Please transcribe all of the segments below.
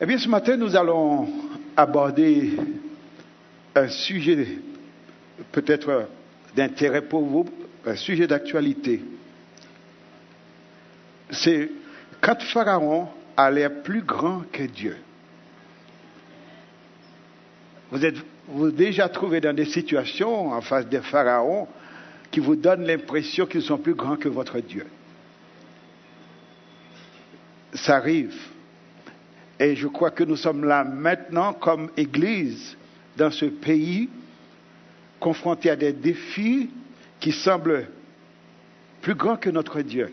Eh bien, ce matin, nous allons aborder un sujet peut-être d'intérêt pour vous, un sujet d'actualité. C'est quand Pharaon a l'air plus grand que Dieu. Vous déjà trouvé dans des situations en face des pharaons qui vous donnent l'impression qu'ils sont plus grands que votre Dieu. Ça arrive. Et je crois que nous sommes là maintenant comme Église dans ce pays, confrontés à des défis qui semblent plus grands que notre Dieu.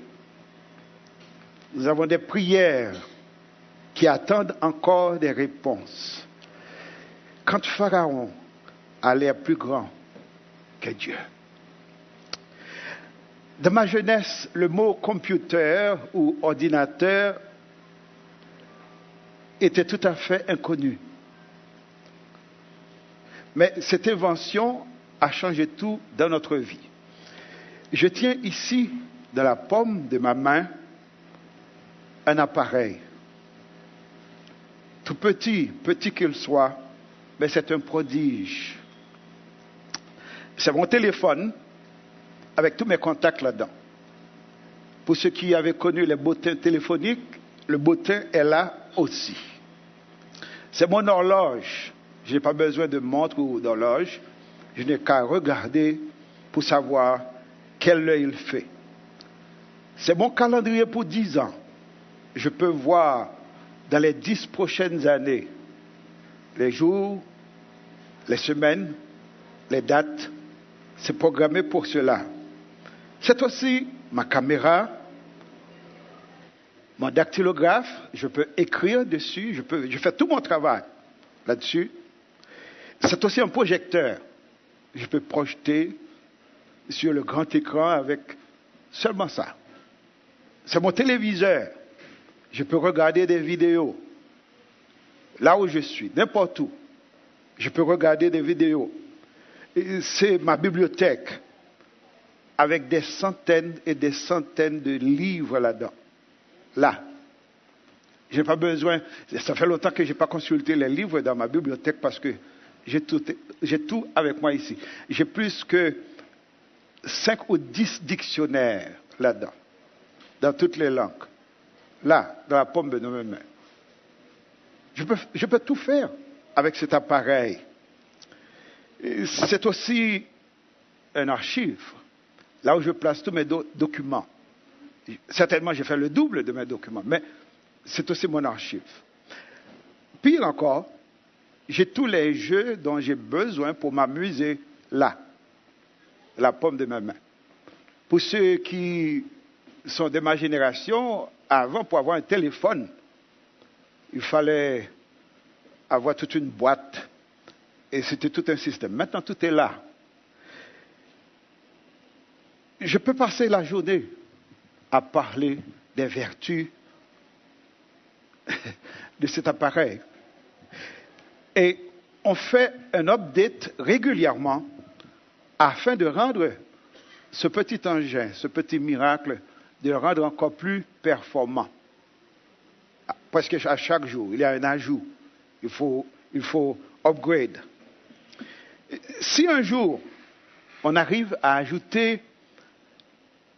Nous avons des prières qui attendent encore des réponses. Quand Pharaon a l'air plus grand que Dieu. Dans ma jeunesse, le mot computer ou ordinateur était tout à fait inconnu. Mais cette invention a changé tout dans notre vie. Je tiens ici, dans la paume de ma main, un appareil. Tout petit, petit qu'il soit, mais c'est un prodige. C'est mon téléphone avec tous mes contacts là-dedans. Pour ceux qui avaient connu les bottins téléphoniques, le bottin est là aussi. C'est mon horloge. Je n'ai pas besoin de montre ou d'horloge. Je n'ai qu'à regarder pour savoir quelle heure il fait. C'est mon calendrier pour 10 ans. Je peux voir dans les 10 prochaines années les jours, les semaines, les dates. C'est programmé pour cela. C'est aussi ma caméra, mon dactylographe. Je peux écrire dessus. Je fais tout mon travail là-dessus. C'est aussi un projecteur. Je peux projeter sur le grand écran avec seulement ça. C'est mon téléviseur. Je peux regarder des vidéos. Là où je suis, n'importe où. Je peux regarder des vidéos. Et c'est ma bibliothèque avec des centaines et des centaines de livres là-dedans. Là. Je n'ai pas besoin. Ça fait longtemps que je n'ai pas consulté les livres dans ma bibliothèque parce que j'ai tout avec moi ici. J'ai plus que 5 ou 10 dictionnaires là-dedans, dans toutes les langues. Là, dans la paume de mes mains. Je peux tout faire avec cet appareil. C'est aussi un archive, là où je place tous mes documents. Certainement, j'ai fait le double de mes documents, mais c'est aussi mon archive. Pire encore, j'ai tous les jeux dont j'ai besoin pour m'amuser là, la paume de ma main. Pour ceux qui sont de ma génération, avant, pour avoir un téléphone, il fallait avoir toute une boîte et c'était tout un système. Maintenant, tout est là. Je peux passer la journée à parler des vertus de cet appareil. Et on fait un update régulièrement afin de rendre ce petit engin, ce petit miracle, de le rendre encore plus performant. Presque à chaque jour, il y a un ajout. Il faut upgrade. Si un jour, on arrive à ajouter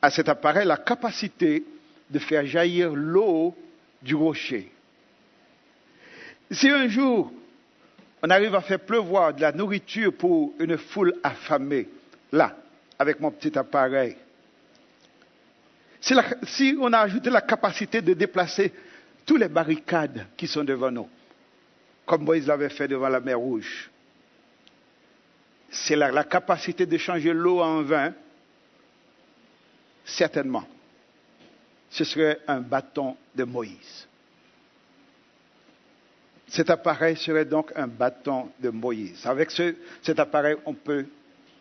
à cet appareil la capacité de faire jaillir l'eau du rocher. Si un jour, on arrive à faire pleuvoir de la nourriture pour une foule affamée, là, avec mon petit appareil. Si on a ajouté la capacité de déplacer toutes les barricades qui sont devant nous, comme Moïse l'avait fait devant la mer Rouge, c'est la capacité de changer l'eau en vin, certainement. Ce serait un bâton de Moïse. Cet appareil serait donc un bâton de Moïse. Avec cet appareil,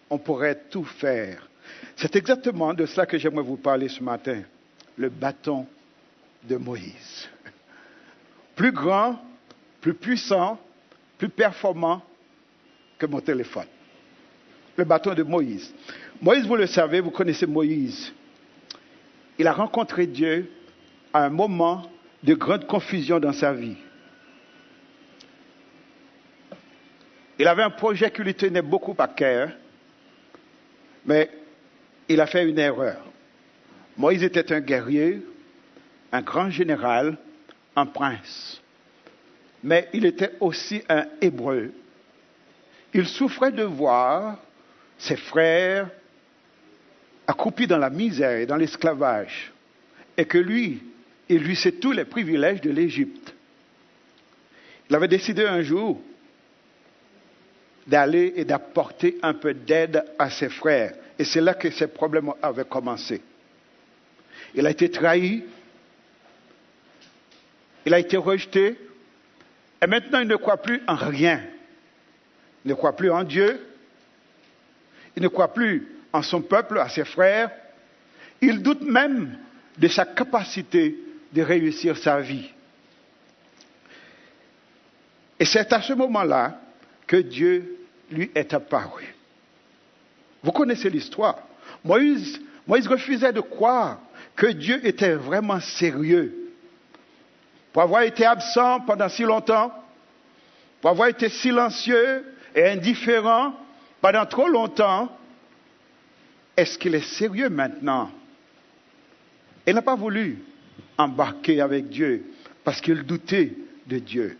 on pourrait tout faire. C'est exactement de cela que j'aimerais vous parler ce matin. Le bâton de Moïse. Plus grand, plus puissant, plus performant que mon téléphone. Le bâton de Moïse. Moïse, vous le savez, vous connaissez Moïse. Il a rencontré Dieu à un moment de grande confusion dans sa vie. Il avait un projet qui lui tenait beaucoup à cœur, mais il a fait une erreur. Moïse était un guerrier, un grand général, un prince. Mais il était aussi un Hébreu. Il souffrait de voir ses frères accroupis dans la misère et dans l'esclavage, et que lui, il jouissait tous les privilèges de l'Égypte. Il avait décidé un jour d'aller et d'apporter un peu d'aide à ses frères. Et c'est là que ses problèmes avaient commencé. Il a été trahi, il a été rejeté, et maintenant il ne croit plus en rien. Il ne croit plus en Dieu, il ne croit plus en son peuple, à ses frères. Il doute même de sa capacité de réussir sa vie. Et c'est à ce moment-là que Dieu lui est apparu. Vous connaissez l'histoire. Moïse refusait de croire que Dieu était vraiment sérieux. Pour avoir été absent pendant si longtemps, pour avoir été silencieux et indifférent pendant trop longtemps, est-ce qu'il est sérieux maintenant? Il n'a pas voulu embarquer avec Dieu parce qu'il doutait de Dieu.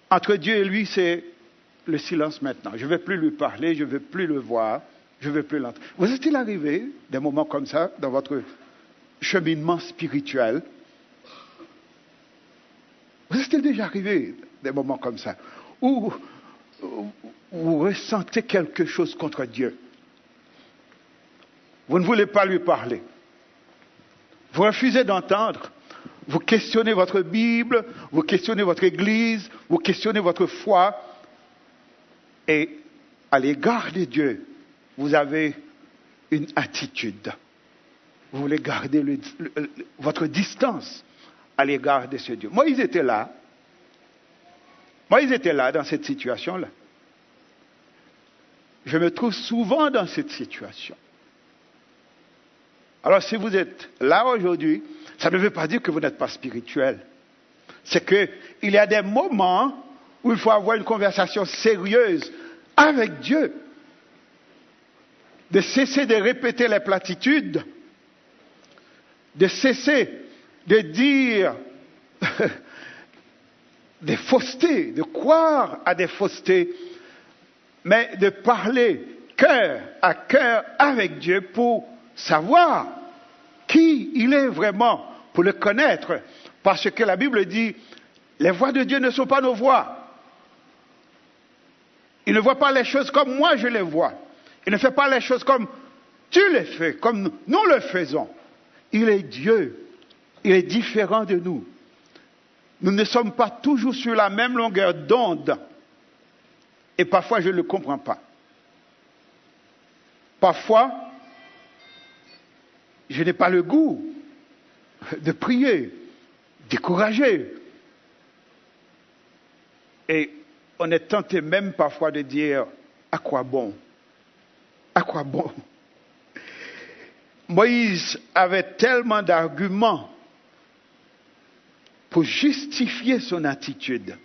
Entre Dieu et lui, c'est le silence maintenant. Je ne vais plus lui parler, je ne veux plus le voir, je ne veux plus l'entendre. Vous est-il arrivé des moments comme ça dans votre cheminement spirituel? Vous est-il déjà arrivé des moments comme ça où vous ressentez quelque chose contre Dieu? Vous ne voulez pas lui parler. Vous refusez d'entendre. Vous questionnez votre Bible, vous questionnez votre Église, vous questionnez votre foi. Et à l'égard de Dieu, vous avez une attitude. Vous voulez garder votre distance à l'égard de ce Dieu. Moïse était là. Moïse était là dans cette situation-là. Je me trouve souvent dans cette situation. Alors si vous êtes là aujourd'hui, ça ne veut pas dire que vous n'êtes pas spirituel. C'est qu'il y a des moments où il faut avoir une conversation sérieuse avec Dieu. De cesser de répéter les platitudes. De cesser de dire des faussetés, de croire à des faussetés, mais de parler cœur à cœur avec Dieu pour savoir qui il est vraiment, pour le connaître. Parce que la Bible dit, les voies de Dieu ne sont pas nos voies. Il ne voit pas les choses comme moi je les vois. Il ne fait pas les choses comme tu les fais, comme nous le faisons. Il est Dieu. Il est différent de nous. Nous ne sommes pas toujours sur la même longueur d'onde. Et parfois, je ne le comprends pas. Parfois, je n'ai pas le goût de prier, décourager. Et on est tenté même parfois de dire, à quoi bon? À quoi bon? Moïse avait tellement d'arguments pour justifier son attitude.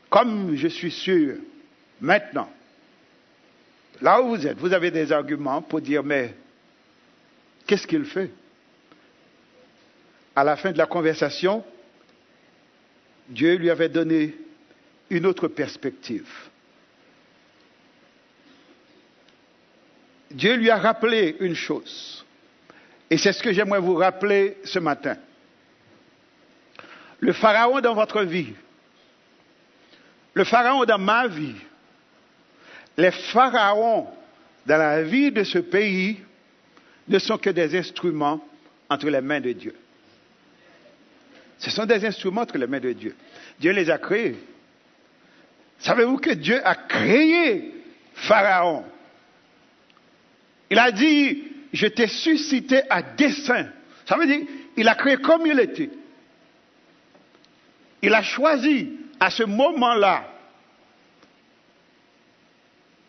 Comme je suis sûr, maintenant, là où vous êtes, vous avez des arguments pour dire, mais qu'est-ce qu'il fait? À la fin de la conversation, Dieu lui avait donné une autre perspective. Dieu lui a rappelé une chose. Et c'est ce que j'aimerais vous rappeler ce matin. Le Pharaon dans votre vie, le Pharaon dans ma vie, les pharaons dans la vie de ce pays ne sont que des instruments entre les mains de Dieu. Ce sont des instruments entre les mains de Dieu. Dieu les a créés. Savez-vous que Dieu a créé Pharaon? Il a dit, je t'ai suscité à dessein. Ça veut dire, il a créé comme il était. Il a choisi à ce moment-là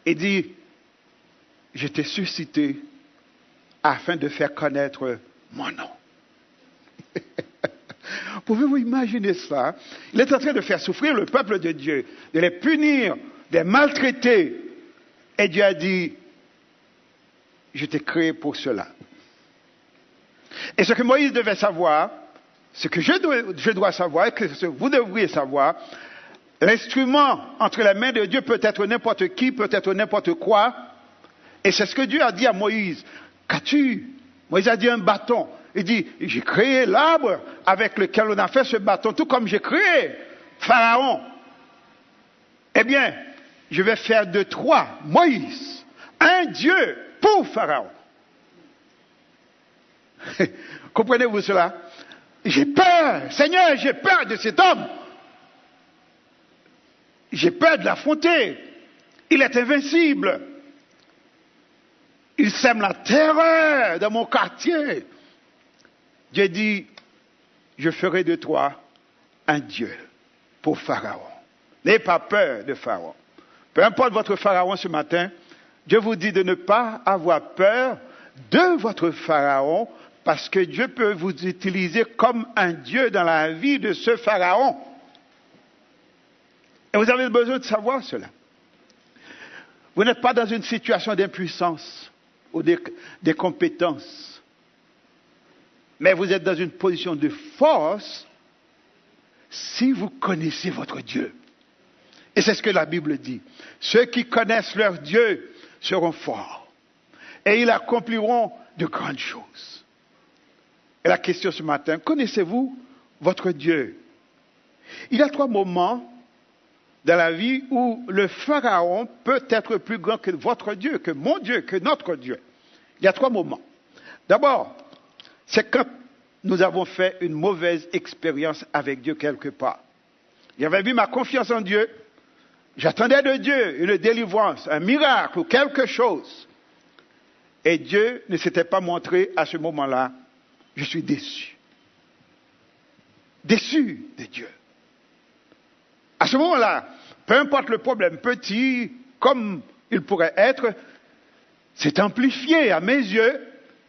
et dit, je t'ai suscité afin de faire connaître mon nom. Pouvez-vous imaginer ça? Il est en train de faire souffrir le peuple de Dieu, de les punir, de les maltraiter. Et Dieu a dit, je t'ai créé pour cela. Et ce que Moïse devait savoir, ce que je dois savoir, et que vous devriez savoir, l'instrument entre les mains de Dieu peut être n'importe qui, peut être n'importe quoi. Et c'est ce que Dieu a dit à Moïse. Qu'as-tu? Moïse a dit un bâton. Il dit, j'ai créé l'arbre avec lequel on a fait ce bâton, tout comme j'ai créé Pharaon. Eh bien, je vais faire de toi, Moïse, un Dieu pour Pharaon. Comprenez-vous cela? J'ai peur, Seigneur, j'ai peur de cet homme. J'ai peur de l'affronter. Il est invincible. Il sème la terreur dans mon quartier. Dieu dit, je ferai de toi un Dieu pour Pharaon. N'ayez pas peur de Pharaon. Peu importe votre Pharaon ce matin, Dieu vous dit de ne pas avoir peur de votre Pharaon, parce que Dieu peut vous utiliser comme un Dieu dans la vie de ce Pharaon. Et vous avez besoin de savoir cela. Vous n'êtes pas dans une situation d'impuissance ou d'incompétence, mais vous êtes dans une position de force si vous connaissez votre Dieu. Et c'est ce que la Bible dit. Ceux qui connaissent leur Dieu seront forts et ils accompliront de grandes choses. Et la question ce matin, connaissez-vous votre Dieu? Il y a 3 moments dans la vie où le Pharaon peut être plus grand que votre Dieu, que mon Dieu, que notre Dieu. Il y a 3 moments. D'abord, c'est quand nous avons fait une mauvaise expérience avec Dieu quelque part. J'avais mis ma confiance en Dieu, j'attendais de Dieu une délivrance, un miracle ou quelque chose. Et Dieu ne s'était pas montré à ce moment-là. Je suis déçu. Déçu de Dieu. À ce moment-là, peu importe le problème, petit comme il pourrait être, c'est amplifié à mes yeux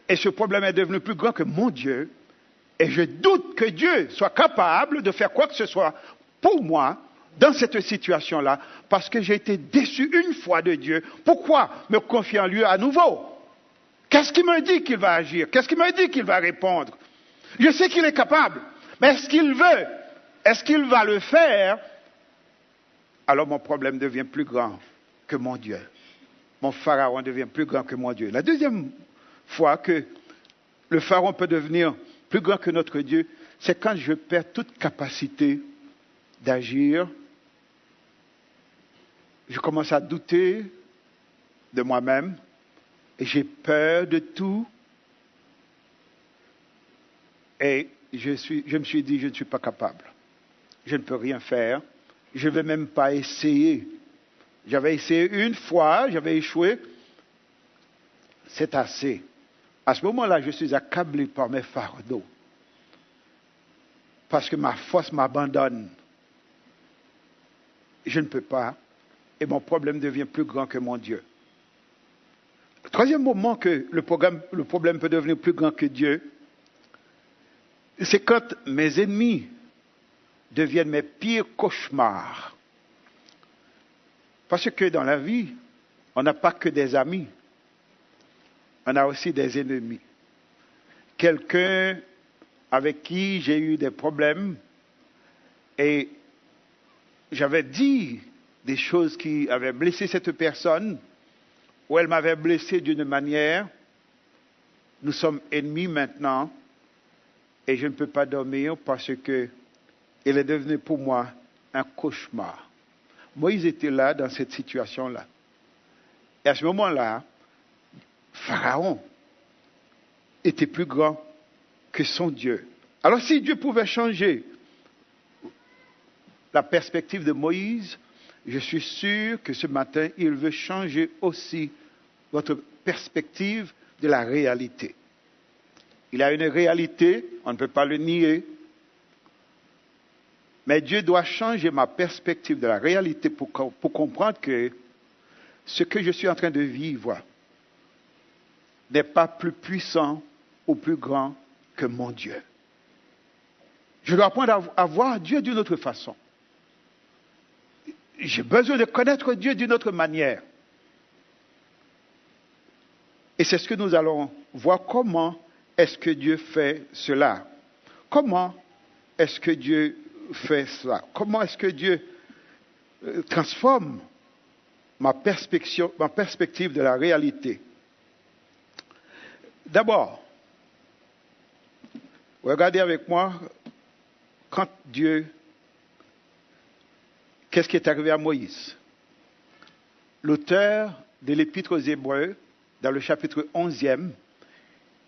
et ce problème est devenu plus grand que mon Dieu. Et je doute que Dieu soit capable de faire quoi que ce soit pour moi dans cette situation-là parce que j'ai été déçu une fois de Dieu. Pourquoi me confier en lui à nouveau? Qu'est-ce qui me dit qu'il va agir? Qu'est-ce qui me dit qu'il va répondre? Je sais qu'il est capable, mais est-ce qu'il veut? Est-ce qu'il va le faire? Alors mon problème devient plus grand que mon Dieu. Mon Pharaon devient plus grand que mon Dieu. La deuxième fois que le Pharaon peut devenir plus grand que notre Dieu, c'est quand je perds toute capacité d'agir. Je commence à douter de moi-même. Et j'ai peur de tout. Et je me suis dit, je ne suis pas capable. Je ne peux rien faire. Je ne vais même pas essayer. J'avais essayé une fois, j'avais échoué. C'est assez. À ce moment-là, je suis accablé par mes fardeaux. Parce que ma force m'abandonne. Je ne peux pas. Et mon problème devient plus grand que mon Dieu. Le troisième moment que le problème peut devenir plus grand que Dieu, c'est quand mes ennemis deviennent mes pires cauchemars. Parce que dans la vie, on n'a pas que des amis, on a aussi des ennemis. Quelqu'un avec qui j'ai eu des problèmes et j'avais dit des choses qui avaient blessé cette personne, ou elle m'avait blessé d'une manière, nous sommes ennemis maintenant, et je ne peux pas dormir parce que elle est devenue pour moi un cauchemar. Moïse était là dans cette situation-là. Et à ce moment-là, Pharaon était plus grand que son Dieu. Alors si Dieu pouvait changer la perspective de Moïse, je suis sûr que ce matin, il veut changer aussi votre perspective de la réalité. Il a une réalité, on ne peut pas le nier, mais Dieu doit changer ma perspective de la réalité pour comprendre que ce que je suis en train de vivre n'est pas plus puissant ou plus grand que mon Dieu. Je dois apprendre à voir Dieu d'une autre façon. J'ai besoin de connaître Dieu d'une autre manière. Et c'est ce que nous allons voir, comment est-ce que Dieu fait cela. Comment est-ce que Dieu fait cela? Comment est-ce que Dieu transforme ma perspective de la réalité? D'abord, regardez avec moi, quand Dieu, qu'est-ce qui est arrivé à Moïse? L'auteur de l'Épître aux Hébreux, dans le chapitre 11e,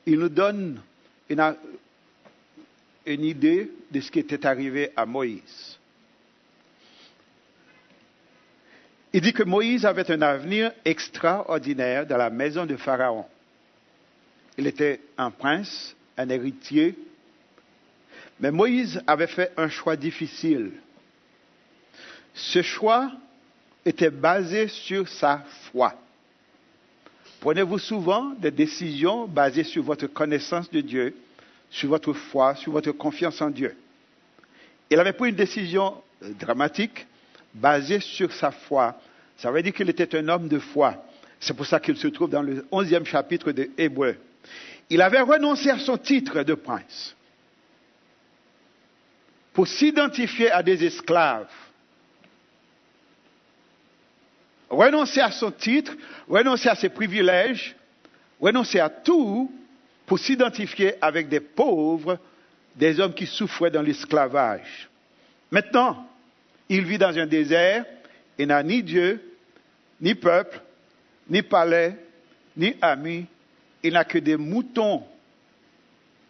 il nous donne une idée de ce qui était arrivé à Moïse. Il dit que Moïse avait un avenir extraordinaire dans la maison de Pharaon. Il était un prince, un héritier, mais Moïse avait fait un choix difficile. Ce choix était basé sur sa foi. Prenez-vous souvent des décisions basées sur votre connaissance de Dieu, sur votre foi, sur votre confiance en Dieu. Il avait pris une décision dramatique basée sur sa foi. Ça veut dire qu'il était un homme de foi. C'est pour ça qu'il se trouve dans le 11e chapitre de Hébreux. Il avait renoncé à son titre de prince pour s'identifier à des esclaves. Renoncer à son titre, renoncer à ses privilèges, renoncer à tout pour s'identifier avec des pauvres, des hommes qui souffraient dans l'esclavage. Maintenant, il vit dans un désert et n'a ni Dieu, ni peuple, ni palais, ni amis. Il n'a que des moutons.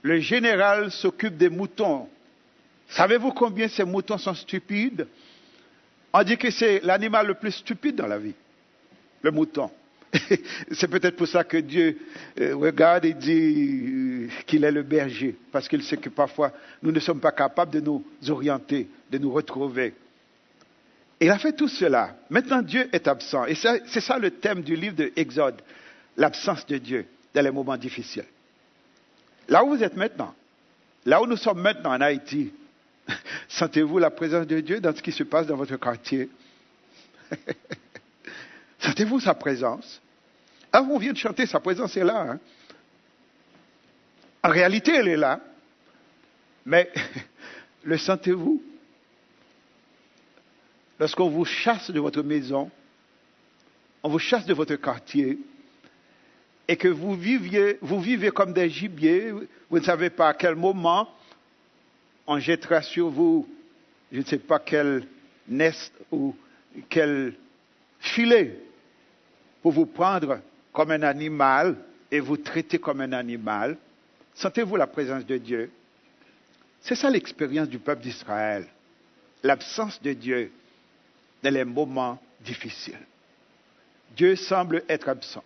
Le général s'occupe des moutons. Savez-vous combien ces moutons sont stupides? On dit que c'est l'animal le plus stupide dans la vie, le mouton. C'est peut-être pour ça que Dieu regarde et dit qu'il est le berger, parce qu'il sait que parfois nous ne sommes pas capables de nous orienter, de nous retrouver. Et il a fait tout cela. Maintenant, Dieu est absent. Et c'est ça le thème du livre de Exode, l'absence de Dieu dans les moments difficiles. Là où vous êtes maintenant, là où nous sommes maintenant en Haïti, sentez-vous la présence de Dieu dans ce qui se passe dans votre quartier? Sentez-vous sa présence? Ah, on vient de chanter, sa présence est là. Hein? En réalité, elle est là. Mais le sentez-vous? Lorsqu'on vous chasse de votre maison, on vous chasse de votre quartier, et que vous vivez comme des gibiers, vous ne savez pas à quel moment on jettera sur vous, je ne sais pas quel nest ou quel filet pour vous prendre comme un animal et vous traiter comme un animal. Sentez-vous la présence de Dieu? C'est ça l'expérience du peuple d'Israël. L'absence de Dieu dans les moments difficiles. Dieu semble être absent.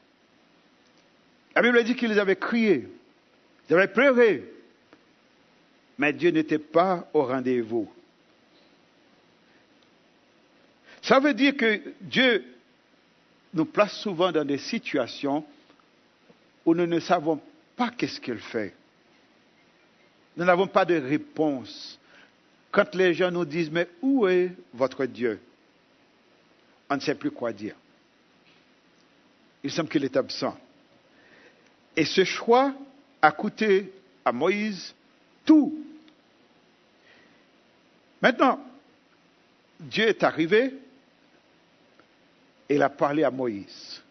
La Bible dit qu'ils avaient crié, ils avaient pleuré, mais Dieu n'était pas au rendez-vous. Ça veut dire que Dieu nous place souvent dans des situations où nous ne savons pas qu'est-ce qu'il fait. Nous n'avons pas de réponse. Quand les gens nous disent, mais où est votre Dieu? On ne sait plus quoi dire. Il semble qu'il est absent. Et ce choix a coûté à Moïse tout. Maintenant, Dieu est arrivé et il a parlé à Moïse.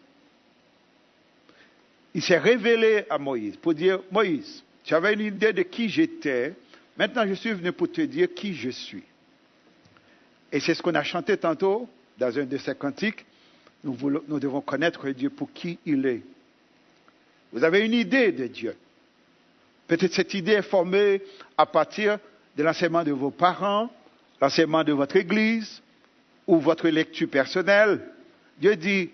Il s'est révélé à Moïse pour dire, Moïse, tu avais une idée de qui j'étais, maintenant je suis venu pour te dire qui je suis. Et c'est ce qu'on a chanté tantôt dans un de ces cantiques. Nous devons connaître Dieu pour qui il est. Vous avez une idée de Dieu. Peut-être cette idée est formée à partir de l'enseignement de vos parents, l'enseignement de votre église ou votre lecture personnelle. Dieu dit,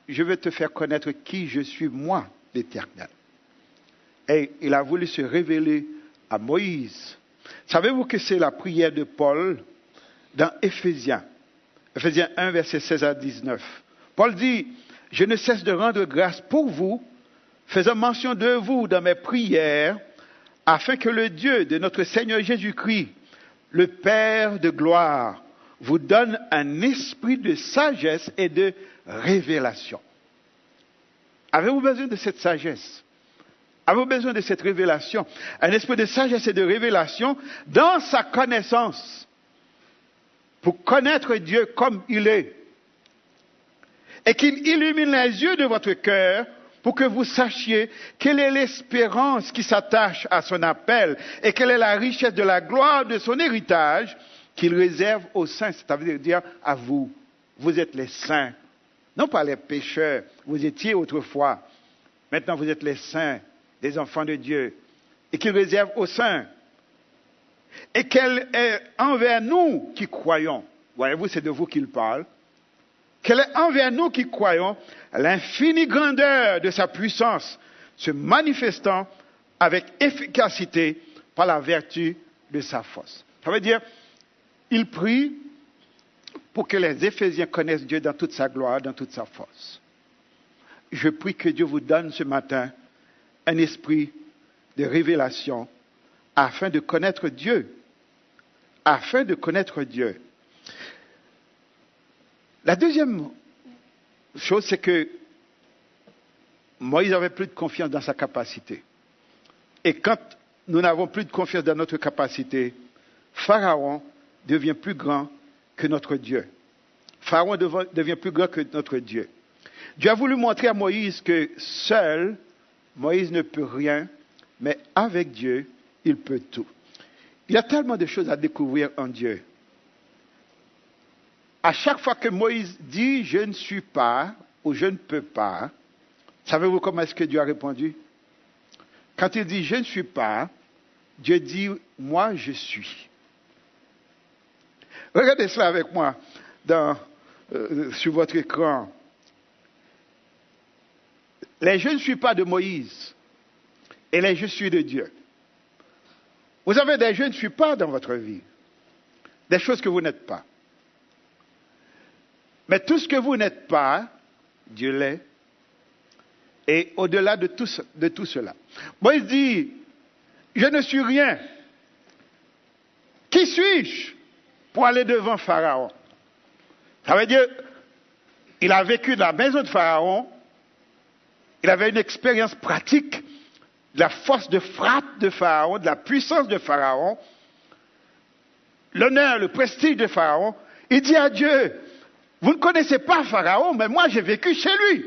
je vais te faire connaître qui je suis, moi, l'Éternel. Et il a voulu se révéler à Moïse. Savez-vous que c'est la prière de Paul dans Éphésiens 1, versets 16 à 19. Paul dit, je ne cesse de rendre grâce pour vous, faisant mention de vous dans mes prières, afin que le Dieu de notre Seigneur Jésus-Christ, le Père de gloire vous donne un esprit de sagesse et de révélation. Avez-vous besoin de cette sagesse? Avez-vous besoin de cette révélation? Un esprit de sagesse et de révélation dans sa connaissance. Pour connaître Dieu comme il est. Et qu'il illumine les yeux de votre cœur pour que vous sachiez quelle est l'espérance qui s'attache à son appel et quelle est la richesse de la gloire de son héritage qu'il réserve aux saints, c'est-à-dire à vous. Vous êtes les saints, non pas les pécheurs. Vous étiez autrefois. Maintenant, vous êtes les saints, des enfants de Dieu, et qu'il réserve aux saints. Et qu'elle est envers nous qui croyons. Voyez-vous, c'est de vous qu'il parle. Qu'elle est envers nous qui croyons l'infinie grandeur de sa puissance, se manifestant avec efficacité par la vertu de sa force. Ça veut dire, il prie pour que les Éphésiens connaissent Dieu dans toute sa gloire, dans toute sa force. Je prie que Dieu vous donne ce matin un esprit de révélation afin de connaître Dieu. Afin de connaître Dieu. La deuxième chose, c'est que Moïse n'avait plus de confiance dans sa capacité. Et quand nous n'avons plus de confiance dans notre capacité, Pharaon devient plus grand que notre Dieu. Pharaon devient plus grand que notre Dieu. Dieu a voulu montrer à Moïse que seul, Moïse ne peut rien, mais avec Dieu, il peut tout. Il y a tellement de choses à découvrir en Dieu. À chaque fois que Moïse dit « je ne suis pas » ou « je ne peux pas », savez-vous comment est-ce que Dieu a répondu? Quand il dit « je ne suis pas », Dieu dit « moi je suis ». Regardez cela avec moi sur votre écran. Les « je ne suis pas » de Moïse et les « je suis » de Dieu. Vous avez des « je ne suis pas » dans votre vie. Des choses que vous n'êtes pas. Mais tout ce que vous n'êtes pas, Dieu l'est. Et au-delà de tout cela. Moïse dit, je ne suis rien. Qui suis-je pour aller devant Pharaon? Ça veut dire, il a vécu dans la maison de Pharaon, il avait une expérience pratique de la force de frappe de Pharaon, de la puissance de Pharaon, l'honneur, le prestige de Pharaon. Il dit à Dieu, vous ne connaissez pas Pharaon, mais moi j'ai vécu chez lui.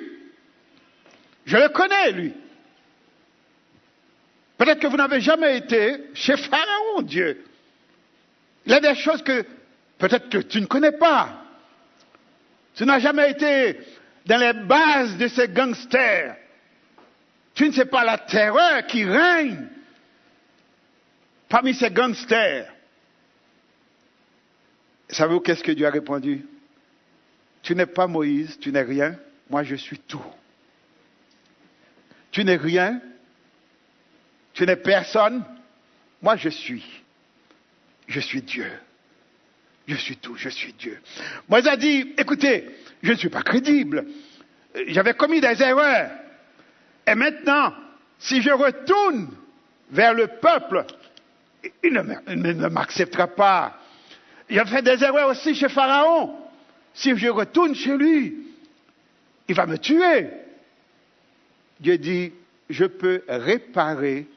Je le connais, lui. Peut-être que vous n'avez jamais été chez Pharaon, Dieu. Il y a des choses que peut-être que tu ne connais pas. Tu n'as jamais été dans les bases de ces gangsters. Tu ne sais pas la terreur qui règne parmi ces gangsters. Savez-vous qu'est-ce que Dieu a répondu? Tu n'es pas Moïse, tu n'es rien, moi je suis tout. Tu n'es rien, tu n'es personne, moi je suis. Je suis Dieu. Je suis tout, je suis Dieu. Moïse a dit, écoutez, je ne suis pas crédible. J'avais commis des erreurs. Et maintenant, si je retourne vers le peuple, il ne m'acceptera pas. J'ai fait des erreurs aussi chez Pharaon. Si je retourne chez lui, il va me tuer. Dieu dit, je peux réparer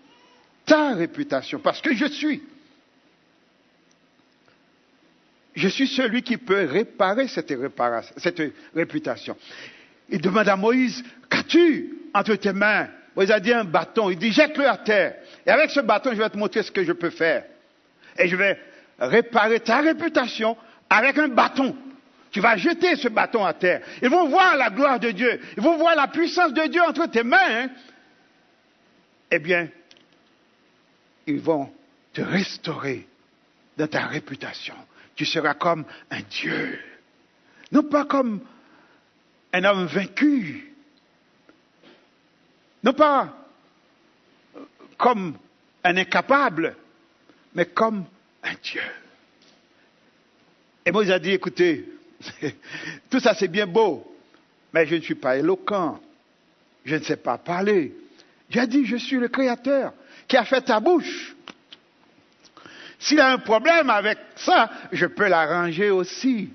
ta réputation parce que je suis. Je suis celui qui peut réparer cette réputation. Il demande à Moïse, qu'as-tu entre tes mains? Moïse a dit un bâton. Il dit, jette-le à terre. Et avec ce bâton, je vais te montrer ce que je peux faire. Et je vais réparer ta réputation avec un bâton. Tu vas jeter ce bâton à terre. Ils vont voir la gloire de Dieu. Ils vont voir la puissance de Dieu entre tes mains. Eh bien, ils vont te restaurer dans ta réputation. Tu seras comme un Dieu. Non pas comme un homme vaincu. Non pas comme un incapable, mais comme un Dieu. Et Moïse a dit, écoutez, tout ça c'est bien beau, mais je ne suis pas éloquent. Je ne sais pas parler. Dieu a dit, je suis le Créateur qui a fait ta bouche. S'il a un problème avec ça, je peux l'arranger aussi.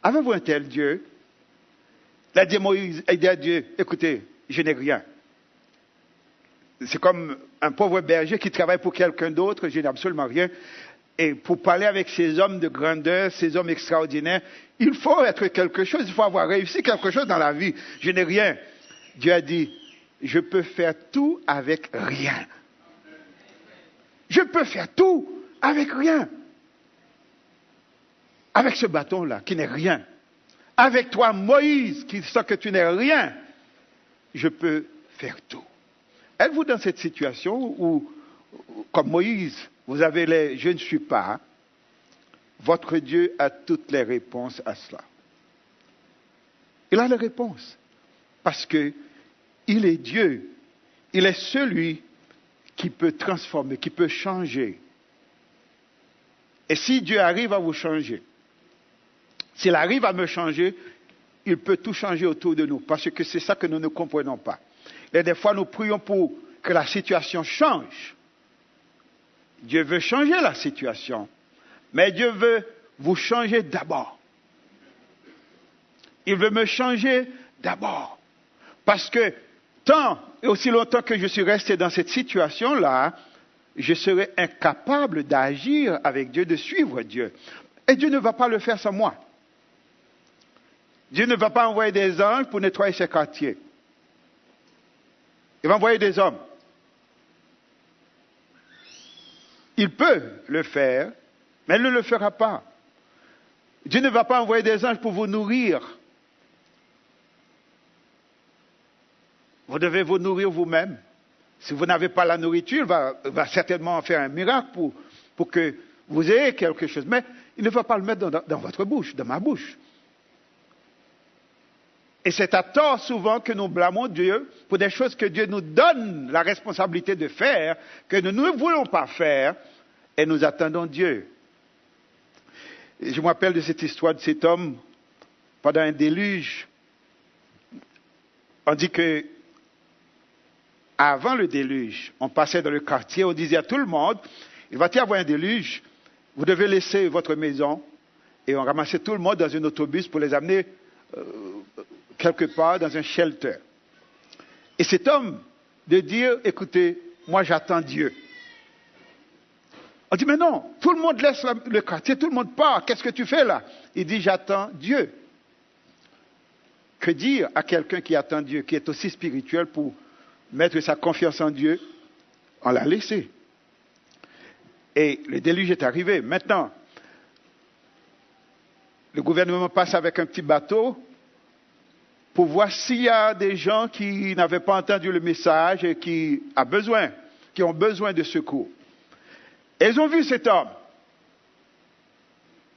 Avez-vous un tel Dieu? Il a dit Moïse, il dit à Dieu, écoutez, je n'ai rien. C'est comme un pauvre berger qui travaille pour quelqu'un d'autre, je n'ai absolument rien. Et pour parler avec ces hommes de grandeur, ces hommes extraordinaires, il faut être quelque chose, il faut avoir réussi quelque chose dans la vie. Je n'ai rien. Dieu a dit, je peux faire tout avec rien. Je peux faire tout avec rien. Avec ce bâton-là, qui n'est rien. Avec toi, Moïse, qui sait que tu n'es rien, je peux faire tout. Êtes-vous dans cette situation où, comme Moïse, vous avez les « je ne suis pas », votre Dieu a toutes les réponses à cela. Il a les réponses. Parce que il est Dieu. Il est celui qui peut transformer, qui peut changer. Et si Dieu arrive à vous changer, s'il arrive à me changer, il peut tout changer autour de nous. Parce que c'est ça que nous ne comprenons pas. Et des fois, nous prions pour que la situation change. Dieu veut changer la situation. Mais Dieu veut vous changer d'abord. Il veut me changer d'abord. Parce que tant et aussi longtemps que je suis resté dans cette situation-là, je serai incapable d'agir avec Dieu, de suivre Dieu. Et Dieu ne va pas le faire sans moi. Dieu ne va pas envoyer des anges pour nettoyer ses quartiers. Il va envoyer des hommes. Il peut le faire, mais il ne le fera pas. Dieu ne va pas envoyer des anges pour vous nourrir. Vous devez vous nourrir vous-même. Si vous n'avez pas la nourriture, il va certainement faire un miracle pour que vous ayez quelque chose. Mais il ne va pas le mettre dans votre bouche, dans ma bouche. Et c'est à tort souvent que nous blâmons Dieu pour des choses que Dieu nous donne la responsabilité de faire, que nous ne voulons pas faire, et nous attendons Dieu. Et je me rappelle de cette histoire de cet homme, pendant un déluge. On dit que avant le déluge, on passait dans le quartier, on disait à tout le monde, il va y avoir un déluge, vous devez laisser votre maison, et on ramassait tout le monde dans un autobus pour les amener quelque part dans un shelter. Et cet homme de dire, écoutez, moi j'attends Dieu. On dit, mais non, tout le monde laisse le quartier, tout le monde part, qu'est-ce que tu fais là? Il dit, j'attends Dieu. Que dire à quelqu'un qui attend Dieu, qui est aussi spirituel pour mettre sa confiance en Dieu? On l'a laissé. Et le déluge est arrivé. Maintenant, le gouvernement passe avec un petit bateau pour voir s'il y a des gens qui n'avaient pas entendu le message et qui ont besoin de secours. Et ils ont vu cet homme.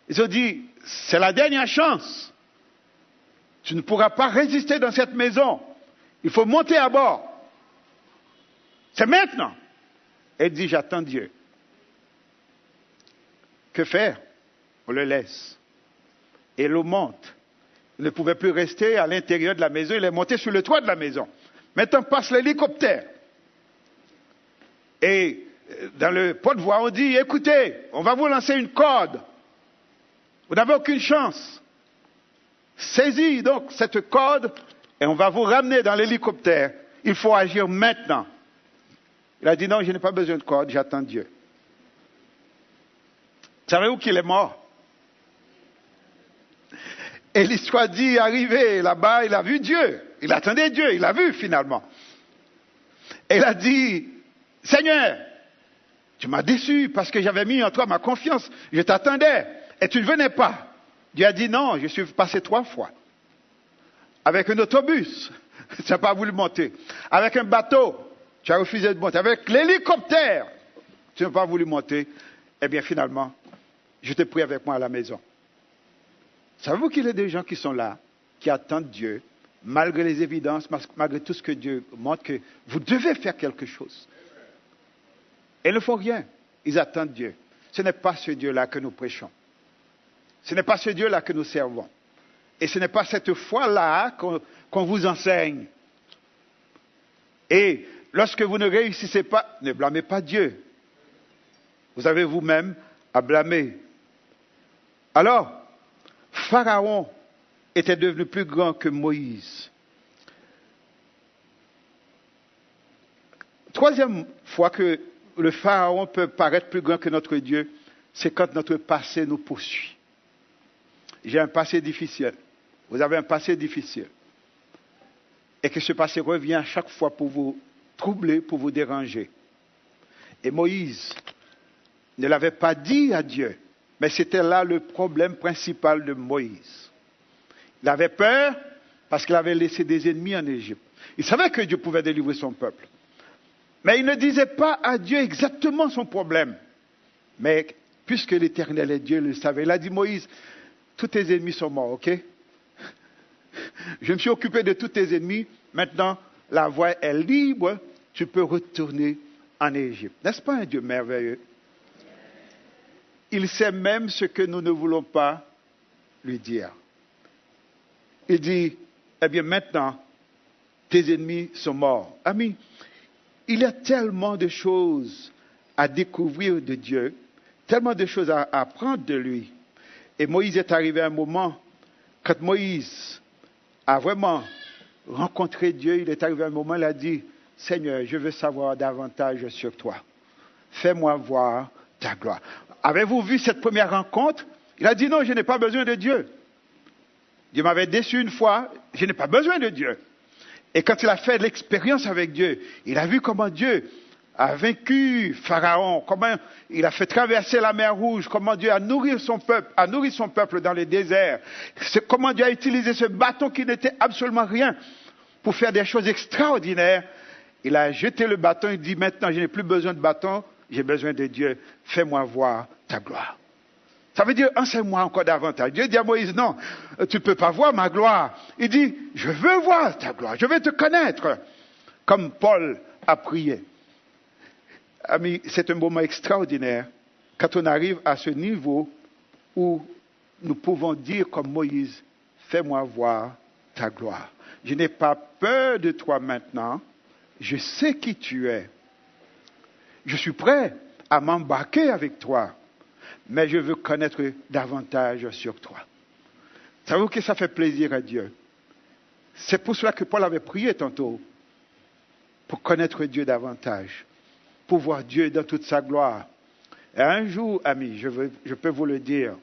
Ils ont dit, c'est la dernière chance. Tu ne pourras pas résister dans cette maison. Il faut monter à bord. C'est maintenant. Et il dit, j'attends Dieu. Que faire? On le laisse. Et l'eau monte. Il ne pouvait plus rester à l'intérieur de la maison, il est monté sur le toit de la maison. Maintenant passe l'hélicoptère. Et dans le porte-voix, on dit, écoutez, on va vous lancer une corde. Vous n'avez aucune chance. Saisis donc cette corde et on va vous ramener dans l'hélicoptère. Il faut agir maintenant. Il a dit, non, je n'ai pas besoin de corde, j'attends Dieu. Savez-vous qu'il est mort? Et l'histoire dit, arrivé là-bas, il a vu Dieu. Il attendait Dieu, il l'a vu finalement. Et il a dit, Seigneur, tu m'as déçu parce que j'avais mis en toi ma confiance. Je t'attendais et tu ne venais pas. Dieu a dit, non, je suis passé 3 fois. Avec un autobus, tu n'as pas voulu monter. Avec un bateau, tu as refusé de monter. Avec l'hélicoptère, tu n'as pas voulu monter. Eh bien finalement, je t'ai pris avec moi à la maison. Savez-vous qu'il y a des gens qui sont là, qui attendent Dieu, malgré les évidences, malgré tout ce que Dieu montre, que vous devez faire quelque chose. Et ils ne font rien. Ils attendent Dieu. Ce n'est pas ce Dieu-là que nous prêchons. Ce n'est pas ce Dieu-là que nous servons. Et ce n'est pas cette foi-là qu'on vous enseigne. Et lorsque vous ne réussissez pas, ne blâmez pas Dieu. Vous avez vous-même à blâmer. Alors, Pharaon était devenu plus grand que Moïse. Troisième fois que le Pharaon peut paraître plus grand que notre Dieu, c'est quand notre passé nous poursuit. J'ai un passé difficile. Vous avez un passé difficile. Et que ce passé revient à chaque fois pour vous troubler, pour vous déranger. Et Moïse ne l'avait pas dit à Dieu, mais c'était là le problème principal de Moïse. Il avait peur parce qu'il avait laissé des ennemis en Égypte. Il savait que Dieu pouvait délivrer son peuple. Mais il ne disait pas à Dieu exactement son problème. Mais puisque l'Éternel est Dieu, il le savait. Il a dit, Moïse, tous tes ennemis sont morts, ok? Je me suis occupé de tous tes ennemis. Maintenant, la voie est libre. Tu peux retourner en Égypte. N'est-ce pas un Dieu merveilleux? Il sait même ce que nous ne voulons pas lui dire. Il dit, eh bien maintenant, tes ennemis sont morts. Amis, il y a tellement de choses à découvrir de Dieu, tellement de choses à apprendre de lui. Et Moïse est arrivé à un moment, quand Moïse a vraiment rencontré Dieu, il est arrivé à un moment, il a dit, Seigneur, je veux savoir davantage sur toi. Fais-moi voir ta gloire. Avez-vous vu cette première rencontre? Il a dit, non, je n'ai pas besoin de Dieu. Dieu m'avait déçu une fois, je n'ai pas besoin de Dieu. Et quand il a fait l'expérience avec Dieu, il a vu comment Dieu a vaincu Pharaon, comment il a fait traverser la mer Rouge, comment Dieu a nourri son peuple dans le désert, comment Dieu a utilisé ce bâton qui n'était absolument rien pour faire des choses extraordinaires. Il a jeté le bâton, il dit maintenant je n'ai plus besoin de bâton, j'ai besoin de Dieu, fais-moi voir ta gloire. Ça veut dire, enseigne-moi encore davantage. Dieu dit à Moïse, non, tu ne peux pas voir ma gloire. Il dit, je veux voir ta gloire, je veux te connaître, comme Paul a prié. Amis, c'est un moment extraordinaire quand on arrive à ce niveau où nous pouvons dire comme Moïse, fais-moi voir ta gloire. Je n'ai pas peur de toi maintenant, je sais qui tu es. Je suis prêt à m'embarquer avec toi. Mais je veux connaître davantage sur toi. Savez-vous que ça fait plaisir à Dieu? C'est pour cela que Paul avait prié tantôt, pour connaître Dieu davantage, pour voir Dieu dans toute sa gloire. Et un jour, amis, je peux vous le dire,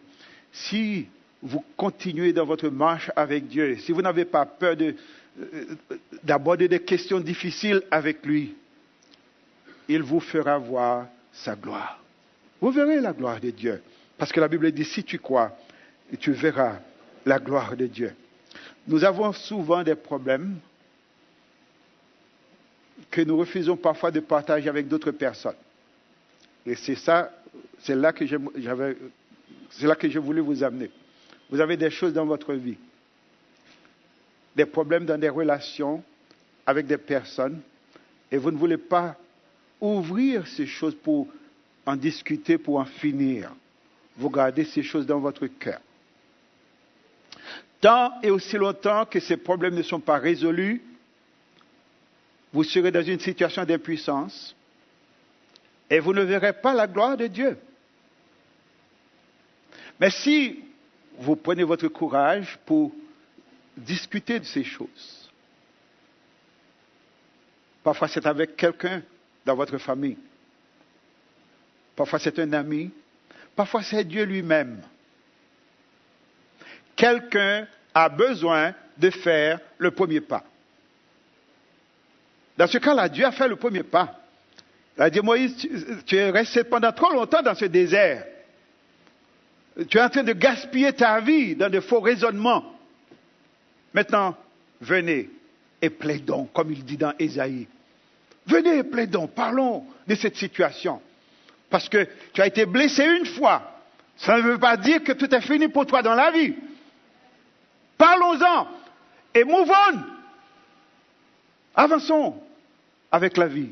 si vous continuez dans votre marche avec Dieu, si vous n'avez pas peur d'aborder des questions difficiles avec lui, il vous fera voir sa gloire. Vous verrez la gloire de Dieu. Parce que la Bible dit, si tu crois, tu verras la gloire de Dieu. Nous avons souvent des problèmes que nous refusons parfois de partager avec d'autres personnes. Et c'est là que je voulais vous amener. Vous avez des choses dans votre vie, des problèmes dans des relations avec des personnes, et vous ne voulez pas ouvrir ces choses pour en discuter, pour en finir. Vous gardez ces choses dans votre cœur. Tant et aussi longtemps que ces problèmes ne sont pas résolus, vous serez dans une situation d'impuissance et vous ne verrez pas la gloire de Dieu. Mais si vous prenez votre courage pour discuter de ces choses, parfois c'est avec quelqu'un dans votre famille, parfois c'est un ami, parfois c'est Dieu lui-même. Quelqu'un a besoin de faire le premier pas. Dans ce cas-là, Dieu a fait le premier pas. Il a dit, Moïse, tu es resté pendant trop longtemps dans ce désert. Tu es en train de gaspiller ta vie dans de faux raisonnements. Maintenant, venez et plaidons, comme il dit dans Ésaïe. Venez et plaidons, parlons de cette situation. Parce que tu as été blessé une fois. Ça ne veut pas dire que tout est fini pour toi dans la vie. Parlons-en et move on. Avançons avec la vie.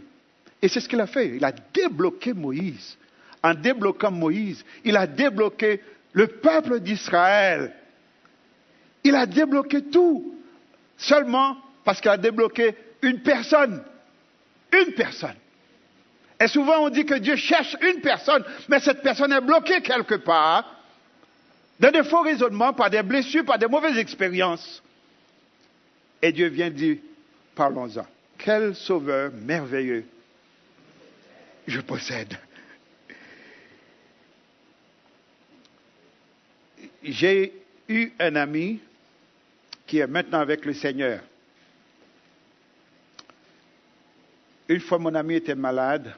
Et c'est ce qu'il a fait. Il a débloqué Moïse. En débloquant Moïse, il a débloqué le peuple d'Israël. Il a débloqué tout. Seulement parce qu'il a débloqué une personne. une personne. Et souvent on dit que Dieu cherche une personne, mais cette personne est bloquée quelque part, dans des faux raisonnements, par des blessures, par des mauvaises expériences. Et Dieu vient dire, parlons-en. Quel sauveur merveilleux je possède. J'ai eu un ami qui est maintenant avec le Seigneur. Une fois mon ami était malade,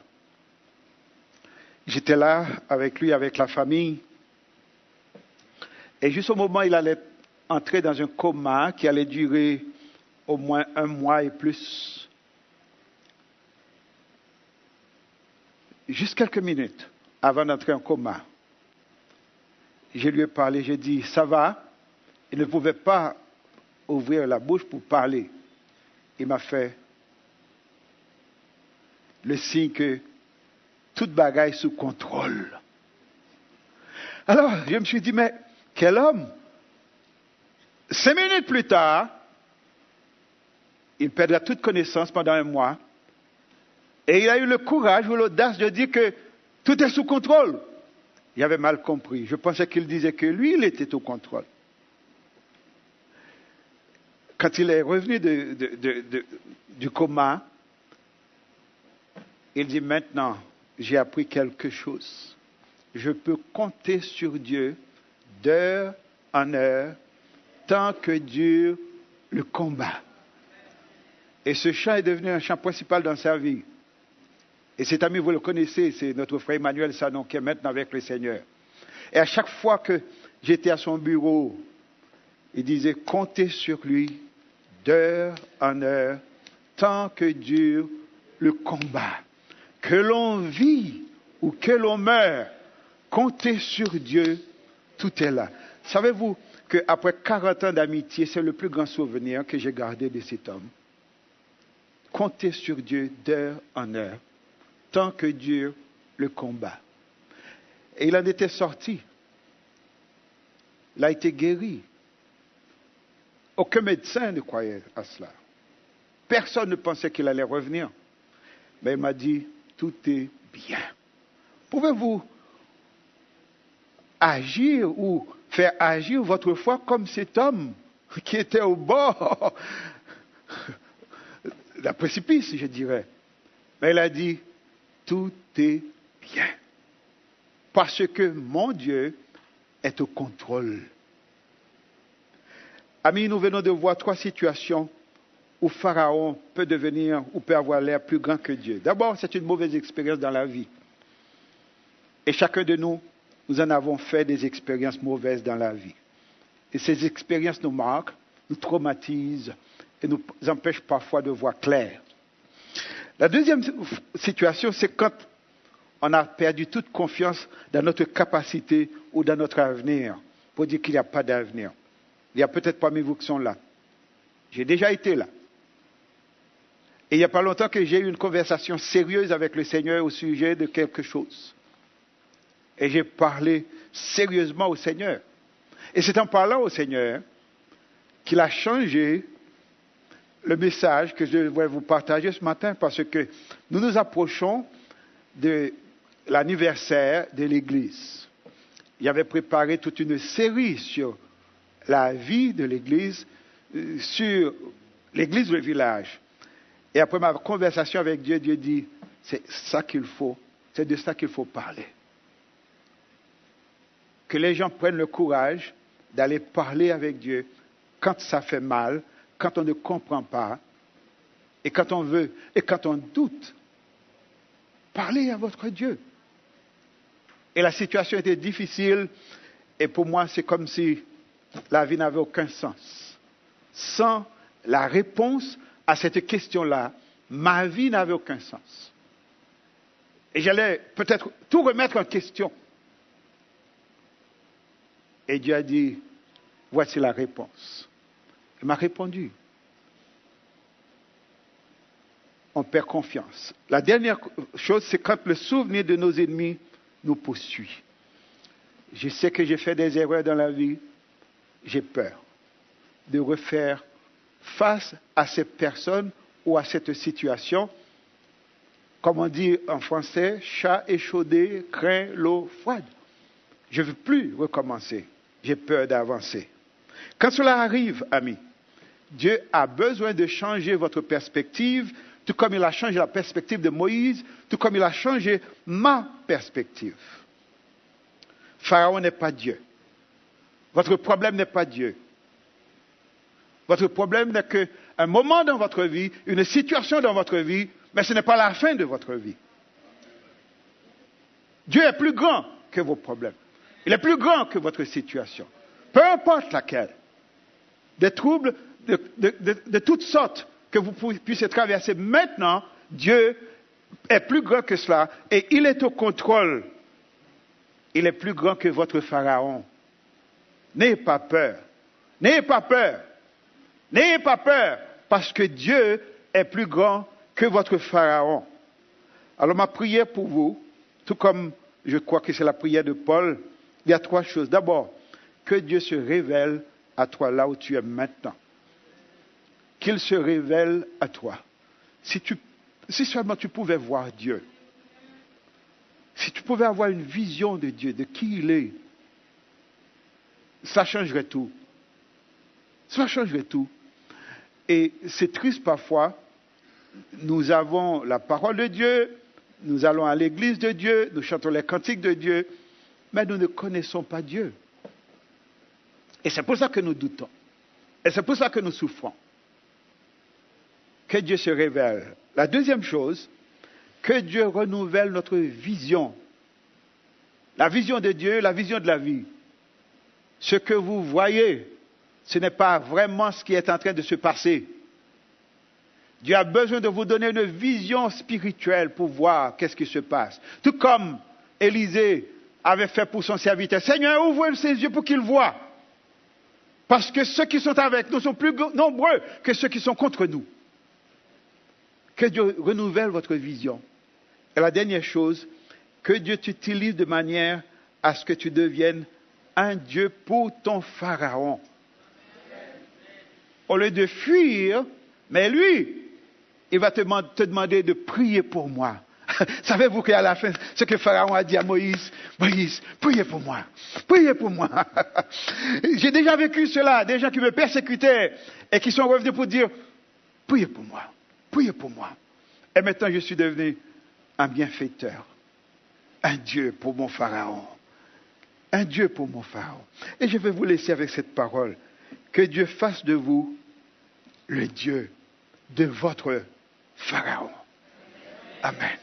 j'étais là avec lui, avec la famille. Et juste au moment où il allait entrer dans un coma qui allait durer au moins 1 mois et plus, juste quelques minutes avant d'entrer en coma, je lui ai parlé, j'ai dit, ça va? Il ne pouvait pas ouvrir la bouche pour parler. Il m'a fait le signe que toute bagaille sous contrôle. Alors, je me suis dit, mais quel homme! 5 minutes plus tard, il perdra toute connaissance pendant 1 mois. Et il a eu le courage ou l'audace de dire que tout est sous contrôle. Il avait mal compris. Je pensais qu'il disait que lui, il était au contrôle. Quand il est revenu du coma, il dit, maintenant, j'ai appris quelque chose. Je peux compter sur Dieu d'heure en heure, tant que dure le combat. Et ce chant est devenu un chant principal dans sa vie. Et cet ami, vous le connaissez, c'est notre frère Emmanuel Sanon, qui est maintenant avec le Seigneur. Et à chaque fois que j'étais à son bureau, il disait, comptez sur lui d'heure en heure, tant que dure le combat. Que l'on vit ou que l'on meurt, comptez sur Dieu, tout est là. Savez-vous qu'après 40 ans d'amitié, c'est le plus grand souvenir que j'ai gardé de cet homme. Comptez sur Dieu d'heure en heure, tant que dure le combat. Et il en était sorti. Il a été guéri. Aucun médecin ne croyait à cela. Personne ne pensait qu'il allait revenir. Mais il m'a dit, tout est bien. Pouvez-vous agir ou faire agir votre foi comme cet homme qui était au bord d'un précipice, je dirais. Mais il a dit, tout est bien. Parce que mon Dieu est au contrôle. Amis, nous venons de voir 3 situations où Pharaon peut devenir ou peut avoir l'air plus grand que Dieu. D'abord, c'est une mauvaise expérience dans la vie. Et chacun de nous, nous en avons fait des expériences mauvaises dans la vie. Et ces expériences nous marquent, nous traumatisent et nous empêchent parfois de voir clair. La deuxième situation, c'est quand on a perdu toute confiance dans notre capacité ou dans notre avenir, pour dire qu'il n'y a pas d'avenir. Il y a peut-être parmi vous qui sont là. J'ai déjà été là. Et il n'y a pas longtemps que j'ai eu une conversation sérieuse avec le Seigneur au sujet de quelque chose. Et j'ai parlé sérieusement au Seigneur. Et c'est en parlant au Seigneur qu'il a changé le message que je vais vous partager ce matin, parce que nous nous approchons de l'anniversaire de l'Église. Il avait préparé toute une série sur la vie de l'Église, sur l'Église du village. Et après ma conversation avec Dieu, Dieu dit, c'est ça qu'il faut, c'est de ça qu'il faut parler. Que les gens prennent le courage d'aller parler avec Dieu quand ça fait mal, quand on ne comprend pas, et quand on veut, et quand on doute. Parlez à votre Dieu. Et la situation était difficile, et pour moi, c'est comme si la vie n'avait aucun sens. Sans la réponse à cette question-là, ma vie n'avait aucun sens. Et j'allais peut-être tout remettre en question. Et Dieu a dit, voici la réponse. Il m'a répondu. On perd confiance. La dernière chose, c'est quand le souvenir de nos ennemis nous poursuit. Je sais que j'ai fait des erreurs dans la vie. J'ai peur de refaire face à cette personne ou à cette situation comme on dit en français, chat échaudé craint l'eau froide. Je ne veux plus recommencer. J'ai peur d'avancer. Quand cela arrive, amis, Dieu a besoin de changer votre perspective, tout comme il a changé la perspective de Moïse, tout comme il a changé ma perspective. Pharaon n'est pas Dieu. Votre problème n'est pas Dieu. Votre problème n'est qu'un moment dans votre vie, une situation dans votre vie, mais ce n'est pas la fin de votre vie. Dieu est plus grand que vos problèmes. Il est plus grand que votre situation. Peu importe laquelle. Des troubles de toutes sortes que vous puissiez traverser maintenant, Dieu est plus grand que cela et il est au contrôle. Il est plus grand que votre Pharaon. N'ayez pas peur. N'ayez pas peur. N'ayez pas peur parce que Dieu est plus grand que votre Pharaon. Alors ma prière pour vous, tout comme je crois que c'est la prière de Paul, il y a 3 choses. D'abord, que Dieu se révèle à toi là où tu es maintenant. Qu'il se révèle à toi. Si seulement tu pouvais voir Dieu. Si tu pouvais avoir une vision de Dieu, de qui il est, ça changerait tout. Ça changerait tout. Et c'est triste parfois, nous avons la parole de Dieu, nous allons à l'église de Dieu, nous chantons les cantiques de Dieu, mais nous ne connaissons pas Dieu. Et c'est pour ça que nous doutons. Et c'est pour ça que nous souffrons. Que Dieu se révèle. La deuxième chose, que Dieu renouvelle notre vision. La vision de Dieu, la vision de la vie. Ce que vous voyez, ce n'est pas vraiment ce qui est en train de se passer. Dieu a besoin de vous donner une vision spirituelle pour voir qu'est-ce qui se passe. Tout comme Élisée avait fait pour son serviteur. Seigneur, ouvre ses yeux pour qu'il voie. Parce que ceux qui sont avec nous sont plus nombreux que ceux qui sont contre nous. Que Dieu renouvelle votre vision. Et la dernière chose, que Dieu t'utilise de manière à ce que tu deviennes un Dieu pour ton Pharaon. Au lieu de fuir, mais lui, il va te demander de prier pour moi. Savez-vous qu'à la fin, ce que Pharaon a dit à Moïse, Moïse, priez pour moi, priez pour moi. J'ai déjà vécu cela, des gens qui me persécutaient et qui sont revenus pour dire, priez pour moi, priez pour moi. Et maintenant, je suis devenu un bienfaiteur, un Dieu pour mon Pharaon, un Dieu pour mon Pharaon. Et je vais vous laisser avec cette parole, que Dieu fasse de vous le Dieu de votre Pharaon. Amen.